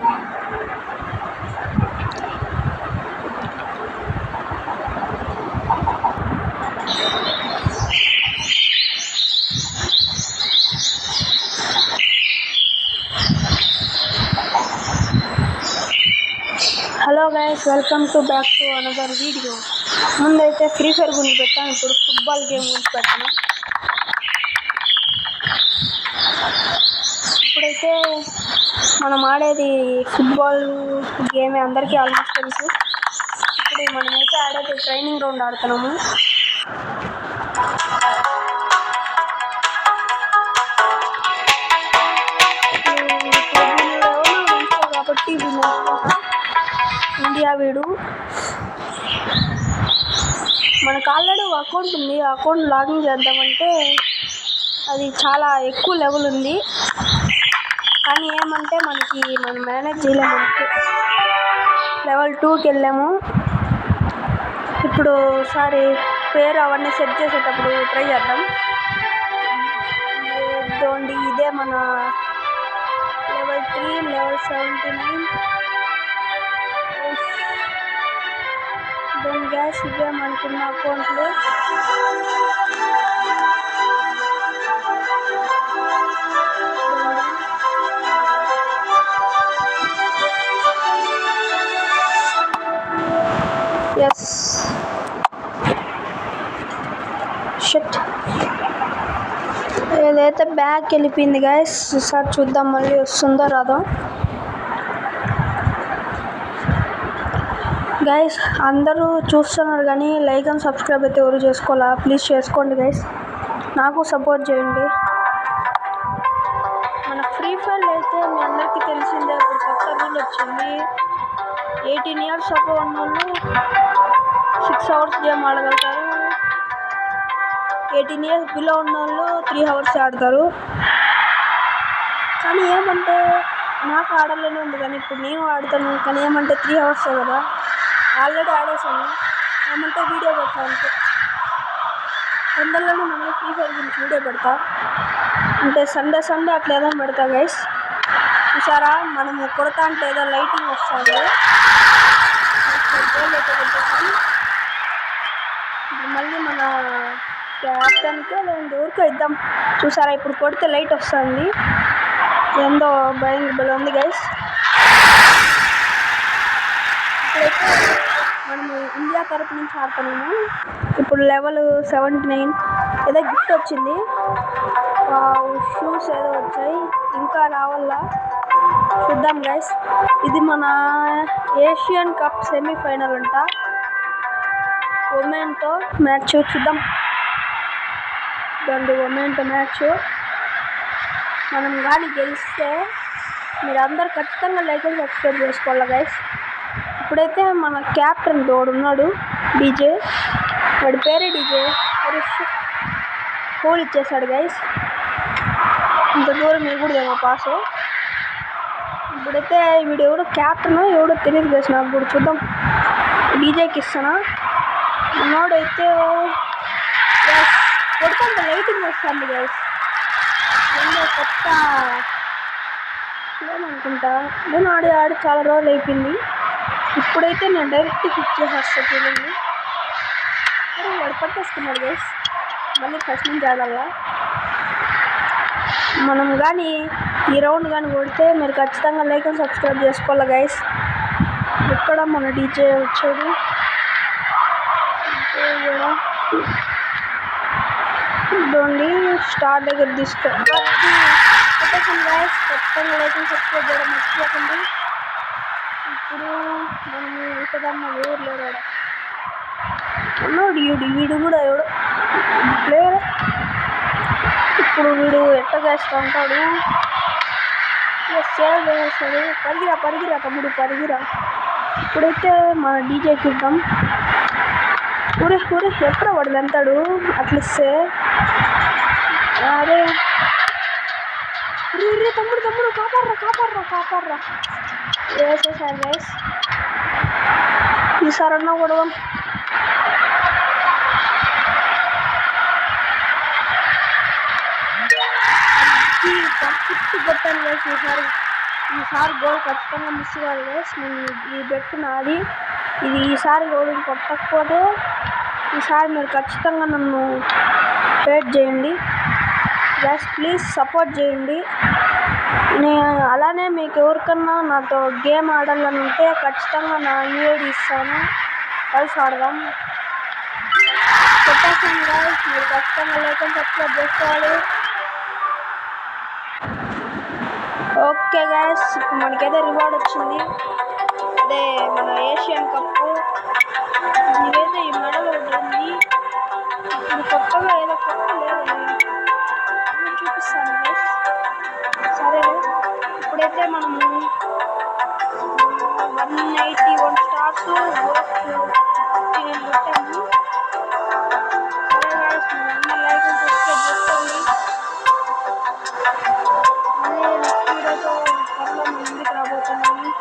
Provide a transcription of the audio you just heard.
Hello guys, welcome to back to another video. ముందైతే free fire గురించి పెట్టాను, ఇప్పుడు ఫుట్బాల్ గేమ్ గురించి పెట్టాను. ఇప్పుడైతే మనం ఆడేది ఫుట్బాల్ గేమే, అందరికీ ఆల్మోస్ట్ తెలుసు. ఇప్పుడు మనమైతే ఆడేది ట్రైనింగ్ గ్రౌండ్ ఆడుతున్నాము. కాబట్టి ఇండియా వీడు మనకు ఆల్రెడీ ఒక అకౌంట్ ఉంది. ఆ అకౌంట్ లాగిన్ చేద్దామంటే అది చాలా ఎక్కువ లెవెల్ ఉంది, కానీ ఏమంటే మనం మేనేజ్ చేయలేము. లెవెల్ 2కి వెళ్ళాము. ఇప్పుడు ఒకసారి పేరు అవన్నీ సెట్ చేసేటప్పుడు ట్రై చేద్దాం. ఇదే మన లెవెల్ 3, లెవెల్ 79. గ్యాస్ ఇవే మనకున్న అకౌంట్లు. ఎస్ షిట్, ఏదైతే బ్యాక్ వెళ్ళిపోయింది గైస్. ఒకసారి చూద్దాం మళ్ళీ వస్తుందో రాదో. గైస్ అందరూ చూస్తున్నారు కానీ లైక్ అండ్ సబ్స్క్రైబ్ అయితే ఎవరు చేసుకోవాలా, ప్లీజ్ చేసుకోండి గైస్, నాకు సపోర్ట్ చేయండి. మన ఫ్రీ ఫైర్ అయితే మీ అందరికీ తెలిసిందే, ఇప్పుడు కొత్త రూల్ వచ్చింది. 18 years అప్పుడు ఉన్న వాళ్ళు 6 hours గేమ్ ఆడగలుగుతారు. 18 years బిలో ఉన్న వాళ్ళు 3 hours ఆడతారు. కానీ ఏమంటే నాకు ఆడాలని ఉంది, కానీ ఇప్పుడు నేను ఆడతాను. కానీ ఏమంటే 3 hours కదా, ఆల్రెడీ ఆడేసాను. ఏమంటే వీడియో పెట్టాలంటే తొందరలోనే మళ్ళీ ఫ్రీ ఫైర్ గురించి వీడియో పెడతా, అంటే సండే అట్లా ఏదో పెడతా గైస్. చూసారా, మనము కొడతా అంటే ఏదో లైటింగ్ వస్తుంది. మళ్ళీ మన క్యాప్టెన్కే లేదా ఊరికే ఇద్దాం. చూసారా, ఇప్పుడు కొడితే లైట్ వస్తుంది, ఏందో భయంగా ఉంది గైస్. ఇప్పుడైతే మనము ఇండియా తరపు నుంచి ఆడుతున్నాము. ఇప్పుడు లెవెల్ 79 ఏదో గిఫ్ట్ వచ్చింది, షూస్ ఏదో వచ్చాయి, ఇంకా రావాలా చూద్దాం గైస్. ఇది మన ఏషియన్ కప్ సెమీఫైనల్ అంట, ఒమెన్తో మ్యాచ్. చూద్దాం దాని ఒమెన్తో మ్యాచ్. మనం కానీ గెలిస్తే మీరు అందరు ఖచ్చితంగా లైక్ అండ్ సబ్స్క్రైబ్ చేసుకోవాలి గైస్. ఇప్పుడైతే మన క్యాప్టెన్ ఉన్నాడు, డీజే, వాడి పేరే డీజే. గోల్ ఇచ్చేసాడు గైస్, ఇంత దూరం ఎగుడుదేమో పాసు. ఇప్పుడైతే వీడు ఎవడో క్యాప్టెన్ ఎవడో తెలియదు గైస్ నాకు కూడా. చూద్దాం, డీజేకి ఇస్తానా. మనోడైతే కొడుకుంటే లైటింగ్ వస్తుంది గైస్, ఏందో కొత్త ఏమనుకుంటా. నేను ఆడి చాలా రోజులు అయిపోయింది. ఇప్పుడైతే నేను డైరెక్ట్ ఫిక్స్ చేసేస్తాను. చూడండి, వాడు పట్టేసుకున్నాడు గైస్, మళ్ళీ ఫస్ట్ నుంచి ఆడాలా. మనం కానీ ఈ రౌండ్ కానీ కొడితే మీరు ఖచ్చితంగా లైక్ అండ్ సబ్స్క్రైబ్ చేసుకోవాలి గైస్. ఇక్కడ మన డీజే వచ్చాడు, ఇదండి స్టార్ దగ్గర తీసుకోండి గైస్. ఖచ్చితంగా లైక్ అండ్ సబ్స్క్రైబ్ చేయడం మర్చిపోకండి. ఇప్పుడు మనం ఇంకదమ్మా ఎవరు లేరు ఉన్నాడు, వీడు కూడా ఎవడు ప్లేయర్. ఇప్పుడు వీడు ఎట్ట చేస్తూ ఉంటాడు, సేవ్ చేస్తాడు. పరిగిరా తమ్ముడు పరిగిరా. ఇప్పుడైతే మన డీజేకి ఇద్దాం. ఊరే ఎక్కడ వాడు వెళ్తాడు అట్లా ఇస్తే. అరే తమ్ముడు కాపాడరా వేసేసారు గైస్. ఈసారన్నా కొడదాం. పర్ఫెక్ట్ కొట్టాను గైస్ ఈసారి. ఈసారి గోల్ ఖచ్చితంగా మిస్ కాదు గైస్. నేను ఈ బెట్ నాది. ఇది ఈసారి గోల్ కొట్టకపోతే ఈసారి మీరు ఖచ్చితంగా నన్ను వెయిట్ చేయండి గైస్. ప్లీజ్ సపోర్ట్ చేయండి. నేను అలానే మీకు ఎవరికన్నా నాతో గేమ్ ఆడాలని ఉంటే ఖచ్చితంగా నా యూఐడి ఇస్తాను, కలిసి ఆడదాం. చెప్పేసాను గైస్, మీరు ఖచ్చితంగా లేకుండా సబ్స్క్రైబ్ చేసుకోవాలి. ఓకే గైస్, ఇప్పుడు మనకైతే రివార్డ్ వచ్చింది. అదే మన ఏషియన్ కప్పు. మీరైతే ఈ మెడల్ ఉంటుంది. ఇప్పుడు కొత్తగా ఏదో కప్పు లేదండి, చూపిస్తాను గైస్. సరే, ఇప్పుడైతే మనము 181 స్టార్స్ నేను కొట్టాము. సరే గైస్, మీరు లైక్ అండ్ సబ్స్క్రైబ్ చేసుకోండి. మళ్ళీ నెక్స్ట్ వీడియోతో త్వరలో ముందుకు రాబోతున్నాను.